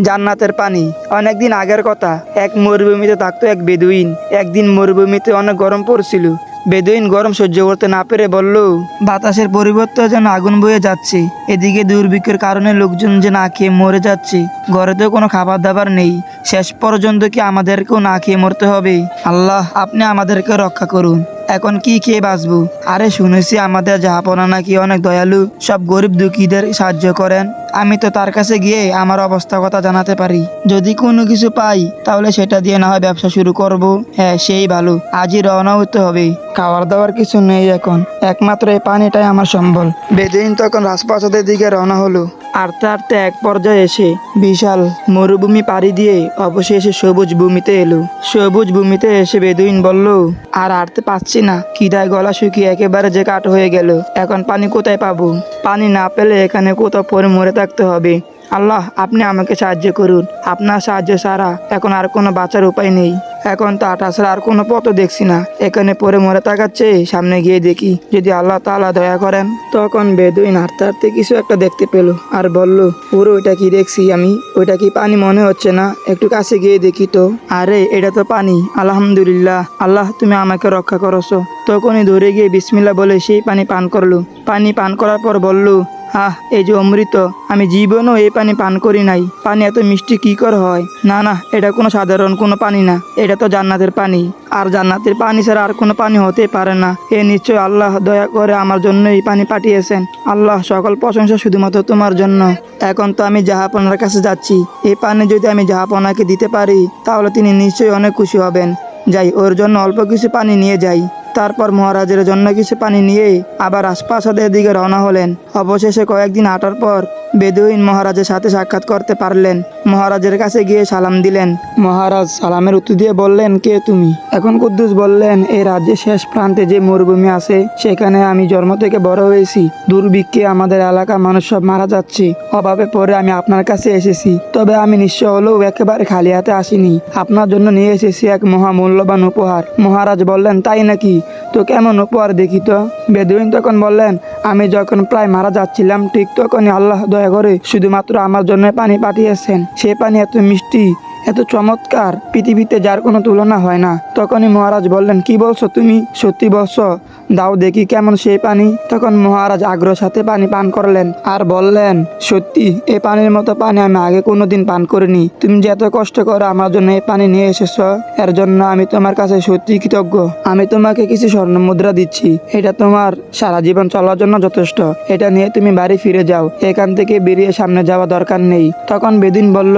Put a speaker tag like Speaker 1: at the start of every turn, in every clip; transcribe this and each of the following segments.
Speaker 1: জান্নাতের পানি। অনেকদিন আগের কথা, এক মরুভূমিতে থাকতো এক বেদুইন। একদিন মরুভূমিতে অনেক গরম পড়ছিল। বেদুইন গরম সহ্য করতে না পেরে বলল, বাতাসের পরিবর্তে যেন আগুন বয়ে যাচ্ছে। এদিকে দুর্ভিক্ষের কারণে লোকজন যে না খেয়ে মরে যাচ্ছে, ঘরেতেও কোনো খাবার দাবার নেই। শেষ পর্যন্ত কি আমাদেরকেও না খেয়ে মরতে হবে? আল্লাহ, আপনি আমাদেরকে রক্ষা করুন। এখন কি খেয়ে বাঁচবো? আরে শুনেছি আমাদের জাহাপনা নাকি অনেক দয়ালু, সব গরিব দুঃখীদের সাহায্য করেন। আমি তো তার কাছে গিয়ে আমার অবস্থা কথা জানাতে পারি। যদি কোনো কিছু পাই তাহলে সেটা দিয়ে না হয় ব্যবসা শুরু করব। হ্যাঁ, সেই ভালো। আজই রওনা হতে হবে। খাবার দাবার কিছু নেই এখন, একমাত্র এই পানিটাই আমার সম্বল। বেদুইন তখন রাজপ্রাসাদের দিকে রওনা হলো। আরতে আরতে এক পর্যায়ে এসে বিশাল মরুভূমি পাড়ি দিয়ে অবশেষে সবুজ ভূমিতে এলো। সবুজ ভূমিতে এসে বেদুইন বলল, আর আরতে পাচ্ছি না, খিদায় গলা শুকিয়ে একেবারে যে কাঠ হয়ে গেল। এখন পানি কোথায় পাবো? পানি না পেলে এখানে কোথাও পরে মরে থাকতে হবে। আল্লাহ, আপনি আমাকে সাহায্য করুন। আপনার সাহায্য ছাড়া এখন আর কোনো বাঁচার উপায় নেই। এখন তো তাছাড়া আর কোনো পথও দেখছি না। এখানে পরে মরে থাকাচ্ছে সামনে গিয়ে দেখি, যদি আল্লাহ তাআলা দয়া করেন। তখন বেদুইন হাঁটতে হাঁটতে কিছু একটা দেখতে পেল আর বলল, পুরো ওইটা কি দেখছি আমি? ওইটা কি পানি মনে হচ্ছে না? একটু কাছে গিয়ে দেখি তো। আরে এটা তো পানি। আলহামদুলিল্লাহ, আল্লাহ তুমি আমাকে রক্ষা করছো। তখনই ধরে গিয়ে বিসমিল্লাহ বলে সেই পানি পান করলো। পানি পান করার পর বলল, আহ, এই যে অমৃত, আমি জীবনও এই পানি পান করি নাই। পানি এত মিষ্টি কি করে হয়? না না, এটা কোনো সাধারণ কোনো পানি না, এটা তো জান্নাতের পানি। আর জান্নাতের পানি ছাড়া আর কোনো পানি হতে পারে না। এ নিশ্চয় আল্লাহ দয়া করে আমার জন্য এই পানি পাঠিয়েছেন। আল্লাহ, সকল প্রশংসা শুধুমাত্র তোমার জন্য। এখন তো আমি জাহাপনার কাছে যাচ্ছি। এই পানি যদি আমি জাহাপনাকে দিতে পারি তাহলে তিনি নিশ্চয়ই অনেক খুশি হবেন। যাই, ওর জন্য অল্প কিছু পানি নিয়ে যাই। তারপর মহারাজের জন্য কিছু পানি নিয়ে আবার রাজপ্রাসাদের দিকে রওনা হলেন। অবশেষে কয়েকদিন হাঁটার পর বেদুইন মহারাজের সাথে সাক্ষাৎ করতে পারলেন। মহারাজের কাছে গিয়ে সালাম দিলেন। মহারাজ সালামের উত্তর দিয়ে বললেন, কে তুমি? এখন কুদ্দুস বললেন, এই রাজ্যের শেষ প্রান্তে যে মরুভূমি আছে সেখানে আমি জন্ম থেকে বড় হয়েছি। দুর্ভিক্ষে আমাদের এলাকার মানুষ সব মারা যাচ্ছে। অভাবে পরে আমি আপনার কাছে এসেছি। তবে আমি নিঃস্ব হলেও একেবারে খালি হাতে আসিনি। আপনার জন্য নিয়ে এসেছি এক মহামূল্যবান উপহার। মহারাজ বললেন, তাই নাকি? তো কেমন উপহার দেখি তো। বেদুইন তখন বললেন, আমি যখন প্রায় মারা যাচ্ছিলাম ঠিক তখনই আল্লাহ দয়া করে শুধুমাত্র আমার জন্য পানি পাঠিয়েছেন। সে পানি এত মিষ্টি, এত চমৎকার, পৃথিবীতে যার কোনো তুলনা হয় না। তখনই মহারাজ বললেন, কি বলছো তুমি? সত্যি বলছো? দাও দেখি কেমন সেই পানি। তখন মহারাজ আগ্রহের সাথে পানি পান করলেন আর বললেন, সত্যি এই পানির মতো পানি আমি আগে কোনোদিন পান করিনি। তুমি যে এত কষ্ট করে আমার জন্য এই পানি নিয়ে এসেছো, এর জন্য আমি তোমার কাছে সত্যি কৃতজ্ঞ। আমি তোমাকে কিছু স্বর্ণ মুদ্রা দিচ্ছি, এটা তোমার সারা জীবন চলার জন্য যথেষ্ট। এটা নিয়ে তুমি বাড়ি ফিরে যাও, এখান থেকে বেরিয়ে সামনে যাওয়া দরকার নেই। তখন বেদুইন বলল,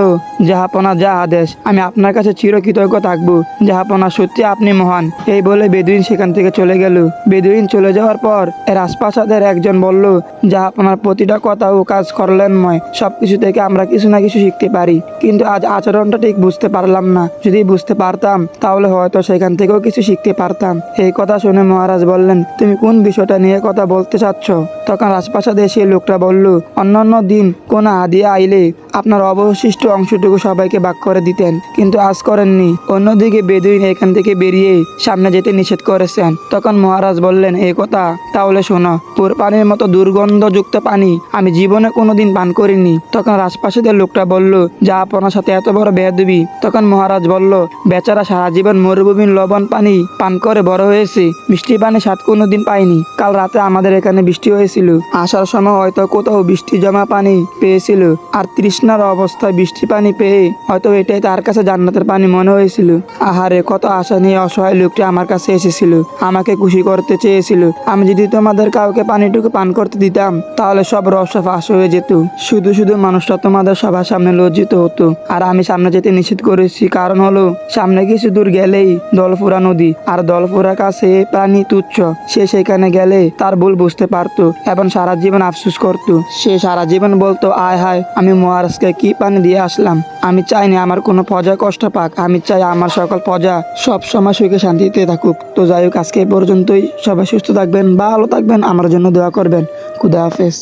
Speaker 1: জাহাপনা যা আদেশ, আমি আপনার কাছে চিরকৃতজ্ঞ থাকবো। জাহাপনা সত্যি আপনি মহান। এই বলে বেদুইন সেখান থেকে চলে গেল। বেদুইন চলে যাওয়ার পর রাজপ্রাসাদের একজন বলল, জাহাপনার প্রতিটা কথা ও কাজ করলেনময়, সবকিছু থেকে আমরা কিছু না কিছু শিখতে পারি। কিন্তু আজ আচরণটা ঠিক বুঝতে পারলাম না। যদি বুঝতে পারতাম তাহলে হয়তো সেখান থেকেও কিছু শিখতে পারতাম। এই কথা শুনে মহারাজ বললেন, তুমি কোন বিষয়টা নিয়ে কথা বলতে চাচ্ছ? তখন রাজপ্রাসাদে সেই লোকটা বলল, অন্যান্য দিন কোন হাদিয়া আইলে আপনার অবশিষ্ট অংশটুকু সবাইকে ভাগ করে দিতেন, কিন্তু আজ করেননি। অন্যদিকে বেদুইন এখান থেকে বেরিয়ে সামনে যেতে নিষেধ করেছেন। তখন মহারাজ বললেন, এই কথা? তাহলে শোনো, পুর পানির মতো দুর্গন্ধযুক্ত পানি আমি জীবনে কোনোদিন পান করিনি। তখন রাজপ্রাসাদের লোকটা বলল, যা আপনার সাথে এত বড় বেয়াদবি। তখন মহারাজ বলল, বেচারা সারা জীবন মরুভূমির লবণ পানি পান করে বড় হয়েছে, মিষ্টি পানি স্বাদ কোনোদিন পাইনি। কাল রাতে আমাদের এখানে বৃষ্টি হয়েছিল, আসার সময় হয়তো কোথাও বৃষ্টি জমা পানি পেয়েছিল, আর তৃষ্ণার অবস্থায় বৃষ্টি পানি পেয়ে হয়তো এটাই তার কাছে জান্নাতের পানি মনে হয়েছিল। আহারে, কত আশা নিয়ে অসহায় লোকটি আমার কাছে এসেছিল, আমাকে খুশি করতে চেয়েছিল। আমি যদি তোমাদের কাউকে পানিটুকু পান করতে দিতাম তাহলে সব রহস্য ফাঁস হয়ে যেত। শুধু শুধু মানুষটা তোমাদের সবার সামনে লজ্জিত হতো। আর আমি সামনে যেতে নিষেধ করেছি, কারণ হলো সামনে কিছু দূর গেলেই দলফুরা নদী, আর দলফুরার কাছে পানি তুচ্ছ। সে সেখানে গেলে তার ভুল বুঝতে পারতো এবং সারা জীবন আফসোস করতো। সে সারা জীবন বলতো, আয় হায়, আমি মহারাজকে কি পানি দিয়ে আসলাম। আমি চাইনি আমার কোনো প্রজা কষ্ট পাক। আমি চাই আমার সকল প্রজা সব সময় সুখে শান্তিতে থাকুক। তো যাই হোক, আজকে এই পর্যন্তই। সবাই সুস্থ থাকবেন, ভালো থাকবেন, আমার জন্য দোয়া করবেন। খুদা হাফেজ।